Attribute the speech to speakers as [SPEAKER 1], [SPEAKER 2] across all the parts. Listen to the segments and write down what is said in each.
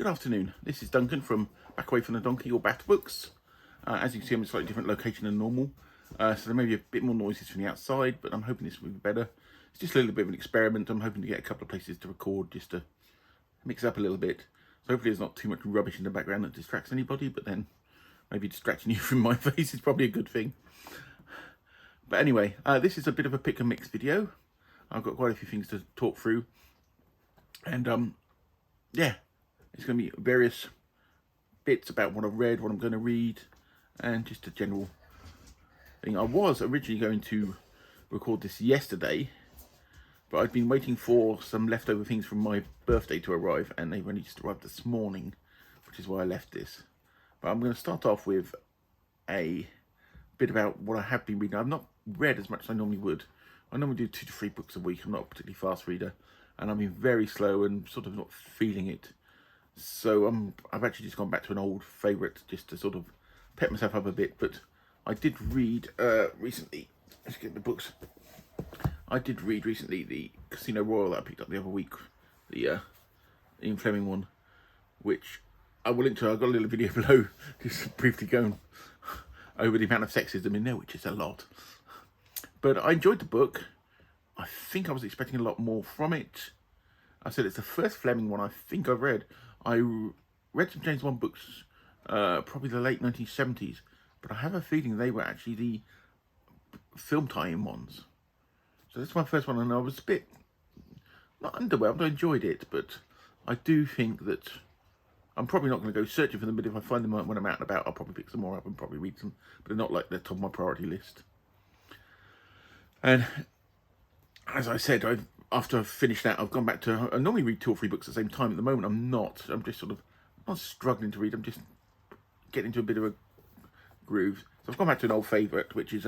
[SPEAKER 1] Good afternoon, this is Duncan from Back Away from the Donkey or Bat Books. As you can see, I'm in a slightly different location than normal, so there may be a bit more noises from the outside, but I'm hoping this will be better. It's just a little bit of an experiment. I'm hoping to get a couple of places to record just to mix it up a little bit. So hopefully there's not too much rubbish in the background that distracts anybody, but then maybe distracting you from my face is probably a good thing. But anyway, this is a bit of a pick and mix video. I've got quite a few things to talk through, and yeah, it's going to be various bits about what I've read, what I'm going to read, and just a general thing. I was originally going to record this yesterday, but I've been waiting for some leftover things from my birthday to arrive, and they've only just arrived this morning, which is why I left this. But I'm going to start off with a bit about what I have been reading. I've not read as much as I normally would. I normally do 2 to 3 books a week. I'm not a particularly fast reader, and I've been very slow and sort of not feeling it. So I've actually just gone back to an old favourite just to sort of pep myself up a bit. But I did read recently, let's get the books. I did read recently the Casino Royale that I picked up the other week, the Ian Fleming one, which I will link to. I've got a little video below just briefly going over the amount of sexism in there, which is a lot. But I enjoyed the book. I think I was expecting a lot more from it. I said it's the first Fleming one I think I've read. I read some James Bond books, probably the late 1970s, but I have a feeling they were actually the film tie-in ones. So that's my first one, and I was a bit, not underwhelmed, I enjoyed it, but I do think that I'm probably not going to go searching for them, but if I find them when I'm out and about, I'll probably pick some more up and probably read them, but they're not like the top of my priority list. And as I said, after I've finished that, I've gone back to, I normally read 2 or 3 books at the same time. At the moment, I'm not. I'm just sort of, not struggling to read. I'm just getting into a bit of a groove. So I've gone back to an old favourite, which is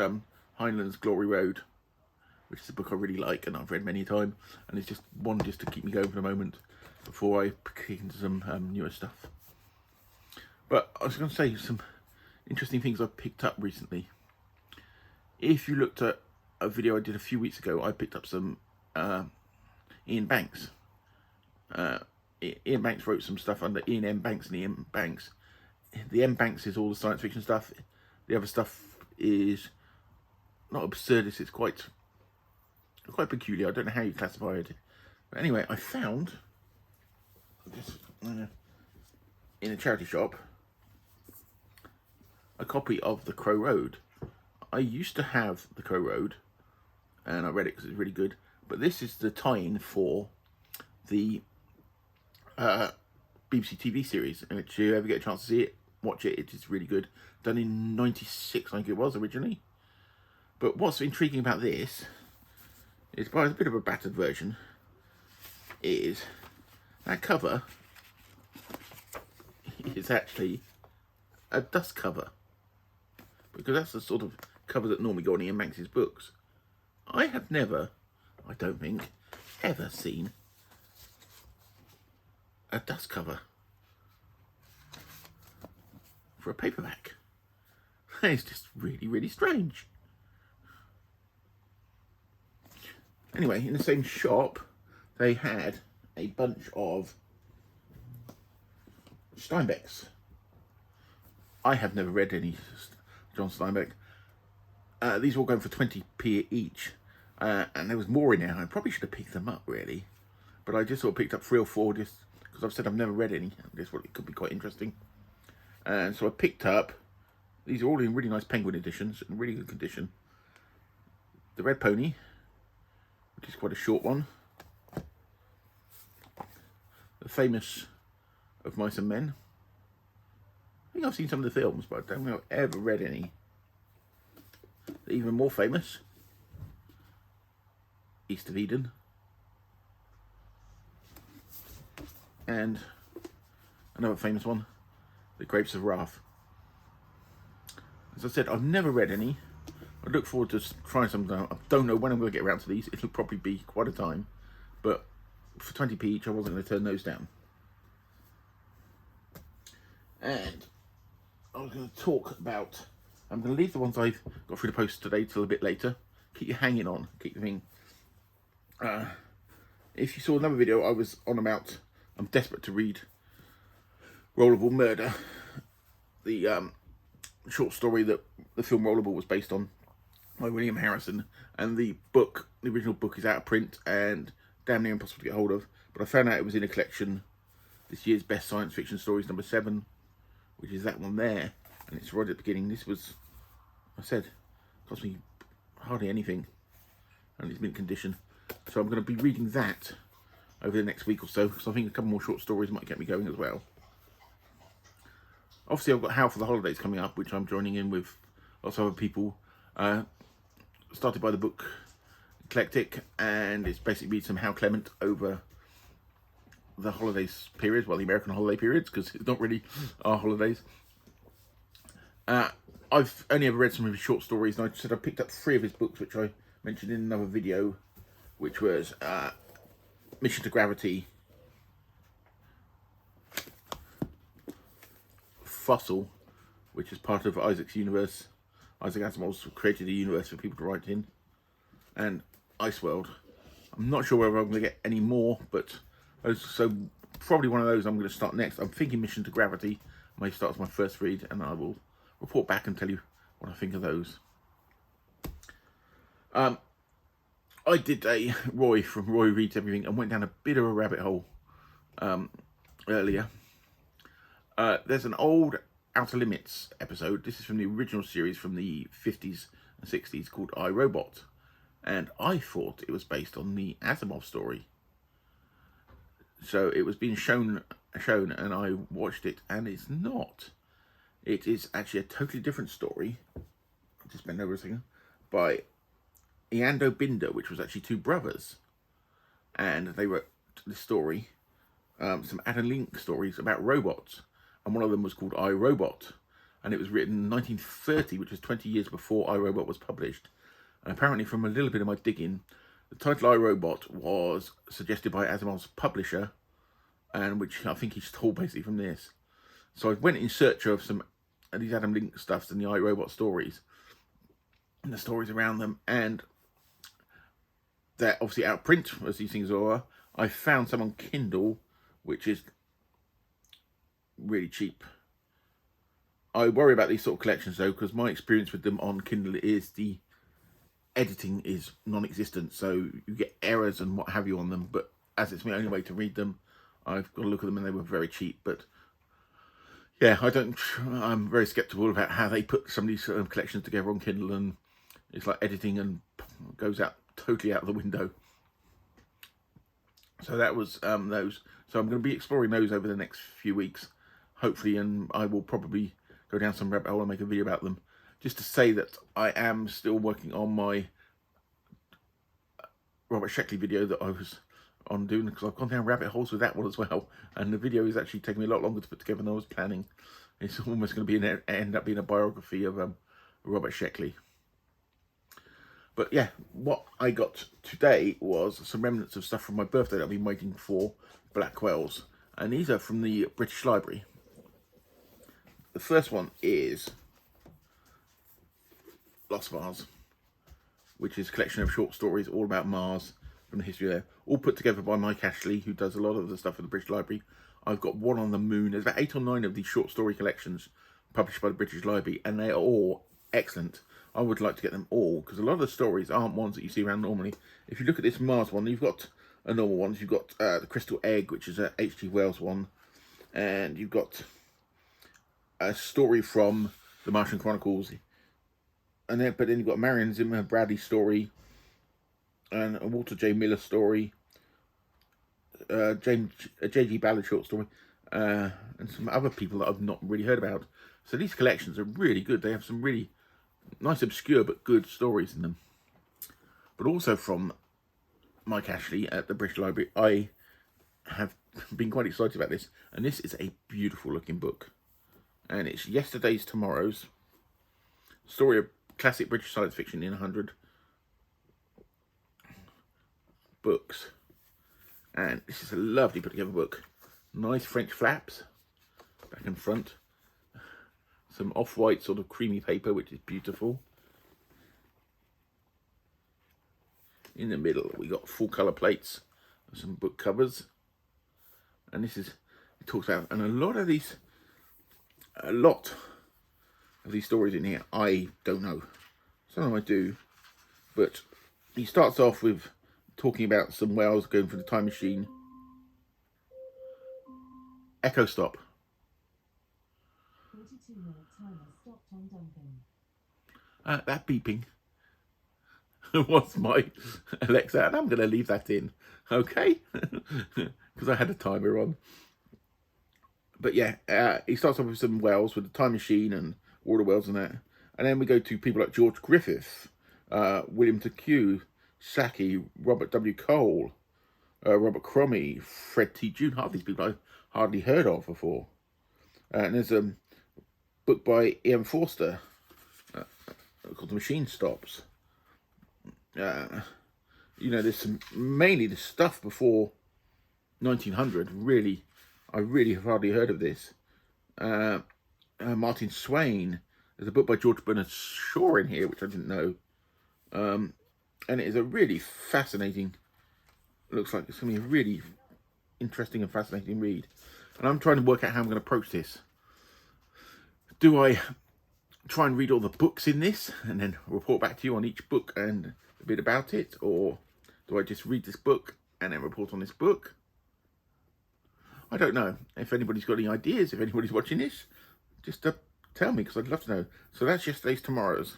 [SPEAKER 1] Heinlein's Glory Road, which is a book I really like and I've read many times. And it's just one just to keep me going for the moment before I kick into some newer stuff. But I was going to say some interesting things I've picked up recently. If you looked at a video I did a few weeks ago, I picked up some Ian Banks. Ian Banks wrote some stuff under Ian M. Banks and Ian Banks. The M. Banks is all the science fiction stuff. The other stuff is not absurdist, it's quite peculiar. I don't know how you classify it. But anyway, I found this, in a charity shop a copy of The Crow Road. I used to have The Crow Road, and I read it because it's really good. But this is the tie-in for the BBC TV series. And if you ever get a chance to see it, watch it. It is really good. Done in '96, I think it was originally. But what's intriguing about this is, well, it's a bit of a battered version, is that cover is actually a dust cover. Because that's the sort of cover that normally go on Ian Banks' books. I have never, I don't think, ever seen a dust cover for a paperback. It's just really, really strange. Anyway, in the same shop, they had a bunch of Steinbecks. I have never read any John Steinbeck. These are all going for 20p each. And there was more in there. I probably should have picked them up, really. But I just sort of picked up 3 or 4 just because I've said I've never read any. I guess it could be quite interesting. And so I picked up, these are all in really nice Penguin editions, in really good condition. The Red Pony, which is quite a short one. The Famous of Mice and Men. I think I've seen some of the films, but I don't think I've ever read any. The Even More Famous, East of Eden, and another famous one, The Grapes of Wrath. As I said, I've never read any. I look forward to trying some. I don't know when I'm going to get around to these. It'll probably be quite a time, but for 20p each, I wasn't going to turn those down. And I was going to talk about, I'm going to leave the ones I've got through the post today till a bit later. Keep you hanging on, keep the thing. If you saw another video, I was on about, I'm desperate to read Rollerball Murder, the short story that the film Rollerball was based on by William Harrison, and the original book is out of print and damn near impossible to get hold of, but I found out it was in a collection, this year's Best Science Fiction Stories number 7, which is that one there, and it's right at the beginning. This was, I said, cost me hardly anything, and it's mint condition, so I'm going to be reading that over the next week or so, because I think a couple more short stories might get me going as well. Obviously, I've got How for the Holidays coming up, which I'm joining in with lots of other people. Started by the book Eclectic, and it's basically some How Clement over the holidays periods, well, the American holiday periods, because it's not really our holidays. I've only ever read some of his short stories, and I said I picked up 3 of his books, which I mentioned in another video, which was Mission to Gravity, Fossil, which is part of Isaac's universe. Isaac Asimov's created a universe for people to write in, and Ice World. I'm not sure whether I'm going to get any more, but so probably one of those I'm going to start next. I'm thinking Mission to Gravity may start as my first read, and I will report back and tell you what I think of those. I did a Roy from Roy Reads Everything and went down a bit of a rabbit hole earlier. There's an old Outer Limits episode. This is from the original series from the 50s and 60s called I, Robot. And I thought it was based on the Asimov story. So it was being shown, and I watched it, and it's not. It is actually a totally different story. I'll just bend over a second. By Iando Binder, which was actually 2 brothers. And they wrote this story, some Adam Link stories about robots. And one of them was called I, Robot. And it was written in 1930, which was 20 years before I, Robot was published. And apparently, from a little bit of my digging, the title I, Robot was suggested by Asimov's publisher, and which I think he stole basically from this. So I went in search of some of these Adam Link stuffs and the I, Robot stories, and the stories around them, and they're obviously out of print, as these things are. I found some on Kindle, which is really cheap. I worry about these sort of collections though, because my experience with them on Kindle is the editing is non-existent, so you get errors and what have you on them, but as it's my only way to read them, I've got to look at them, and they were very cheap. But yeah, I'm very skeptical about how they put some of these collections together on Kindle, and it's like editing and goes out totally out of the window. So that was those. So I'm going to be exploring those over the next few weeks, hopefully, and I will probably go down some rabbit hole and make a video about them. Just to say that I am still working on my Robert Sheckley video that I was on doing, because I've gone down rabbit holes with that one as well, and the video is actually taking me a lot longer to put together than I was planning. It's almost going to be end up being a biography of Robert Sheckley. But yeah, what I got today was some remnants of stuff from my birthday that I've been waiting for, Blackwell's, and these are from the British Library. The first one is Lost Mars, which is a collection of short stories all about Mars from the history there, all put together by Mike Ashley, who does a lot of the stuff for the British Library. I've got one on the moon. There's about 8 or 9 of these short story collections published by the British Library, and they are all excellent. I would like to get them all, because a lot of the stories aren't ones that you see around normally. If you look at this Mars one, you've got a normal ones. You've got the Crystal Egg, which is a H.G. Wells one, and you've got a story from the Martian Chronicles, but then you've got Marion Zimmer Bradley story, and a Walter J. Miller story, J.G. Ballard short story, and some other people that I've not really heard about. So these collections are really good. They have some really nice, obscure, but good stories in them. But also from Mike Ashley at the British Library, I have been quite excited about this. And this is a beautiful looking book. And it's Yesterday's Tomorrow's story of classic British science fiction in 100 books. And this is a lovely put together book. Nice French flaps, back and front. Some off-white sort of creamy paper, which is beautiful. In the middle, we got full colour plates, some book covers. And this is, it talks about, and a lot of these a lot of these stories in here I don't know. Some of them I do, but he starts off with talking about some whales going for the time machine. Echo stop.
[SPEAKER 2] 42-minute timer stopped on dumping.
[SPEAKER 1] That beeping was my Alexa, and I'm going to leave that in, okay? Because I had a timer on. But yeah, he starts off with some whales with the time machine and water whales and that. And then we go to people like George Griffith, William Teque, Saki, Robert W. Cole, Robert Cromie, Fred T. June. Half these people I've hardly heard of before. And there's a book by Ian Forster called The Machine Stops. You know, there's some, mainly the stuff before 1900. I really have hardly heard of this. Martin Swain. There's a book by George Bernard Shaw in here, which I didn't know. And it is a really fascinating, looks like it's going to be a really interesting and fascinating read. And I'm trying to work out how I'm going to approach this. Do I try and read all the books in this and then report back to you on each book and a bit about it? Or do I just read this book and then report on this book? I don't know. If anybody's got any ideas, if anybody's watching this, just tell me, because I'd love to know. So that's yesterday's Tomorrow's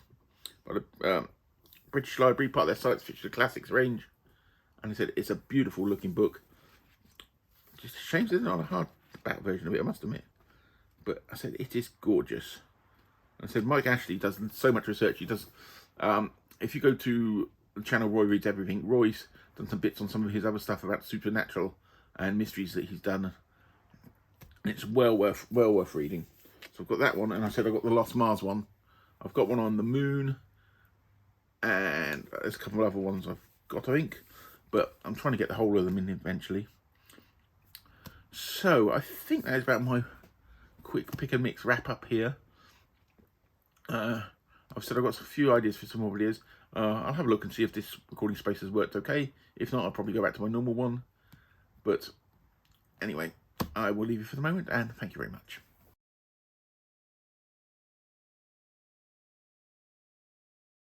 [SPEAKER 1] by the British Library, part of their Science Fiction Classics range. And I said it's a beautiful looking book. Just a shame there's not a hardback version of it, I must admit. But I said it is gorgeous. I said Mike Ashley does so much research. He does, if you go to the channel Roy Reads Everything, Roy's done some bits on some of his other stuff about supernatural and mysteries that he's done. And it's well worth reading. So I've got that one, and I said I've got the Lost Mars one. I've got one on the moon, and there's a couple of other ones I've got, I think. But I'm trying to get the whole of them in eventually. So I think that is about my quick pick and mix wrap up here. I've said I've got a few ideas for some more videos. I'll have a look and see if this recording space has worked okay. If not, I'll probably go back to my normal one. But anyway, I will leave you for the moment, and thank you very much.